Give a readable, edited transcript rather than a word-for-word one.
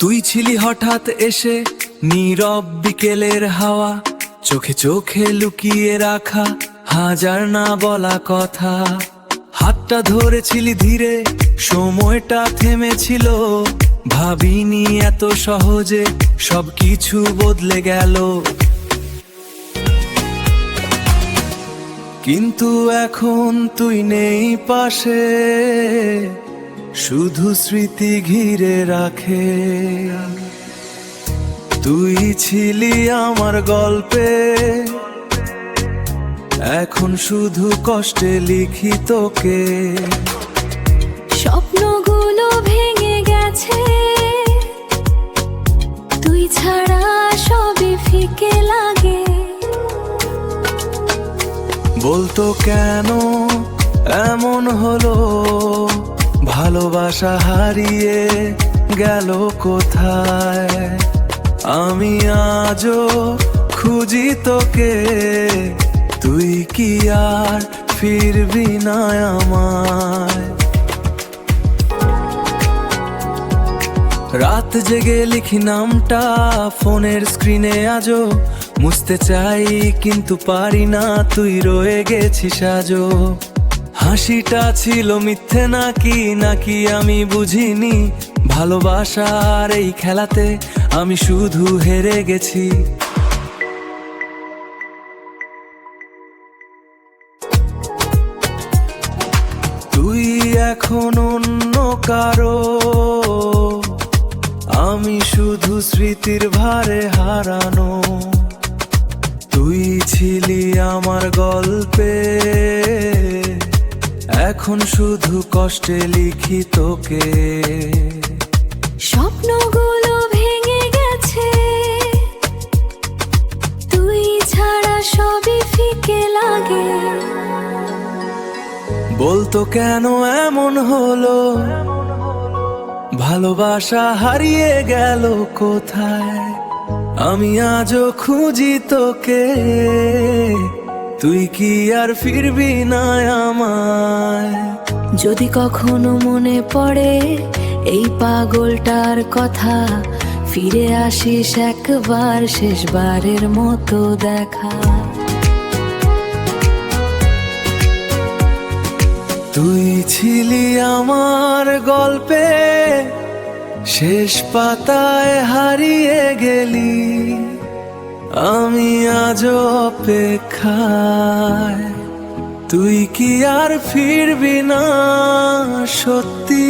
তুই ছিলি হঠাৎ এসে নীরব বিকেলের হাওয়া, চোখে চোখে লুকিয়ে রাখা হাজার না বলা কথা। হাতটা ধরেছিলি ধীরে, সময়টা থেমেছিল। ভাবিনি এত সহজে সবকিছু বদলে গেল। কিন্তু এখন তুই নেই পাশে, শুধু স্মৃতি ঘিরে রাখে। তুই ছিলি আমার গল্পে, এখন শুধু কষ্টে লিখি তোকে। স্বপ্নগুলো ভেঙে গেছে, তুই ছাড়া সবই ফিকে লাগে। বলতো কেন এমন হলো, ভালোবাসা হারিয়ে গেল কোথায়। আমি আজও খুঁজি তোকে, তুই কি আর ফিরবি না আমায়। রাত জেগে লিখি নামটা ফোনের স্ক্রিনে আজও, মুছতে চাই কিন্তু পারি না, তুই রয়ে গেছিস আজও। হাসিটা ছিল মিথ্যে নাকি আমি বুঝিনি, ভালোবাসার এই খেলাতে আমি শুধু হেরে গেছি। তুই এখন অন্য কারো, আমি শুধু স্মৃতির ভারে হারানো। তুই ছিলি আমার গল্পে, এখন শুধু কষ্টে লিখি তোকে। স্বপ্নগুলো ভেঙে গেছে, তুই ছাড়া সবই ফিকে লাগে। বলতো কেন এমন হলো, ভালোবাসা হারিয়ে গেল কোথায়। আমি আজও খুঁজি তোকে, তুই কি আর ফিরবি না আমায়। যদি কখনো মনে পড়ে এই পাগলটার কথা, ফিরে আসিস একবার শেষবারের মতো দেখা। তুই ছিলি আমার গল্পে, শেষ পাতায় হারিয়ে গেলি। আমি আজও অপেক্ষায়, তুই কি আর ফিরবি না সত্যি।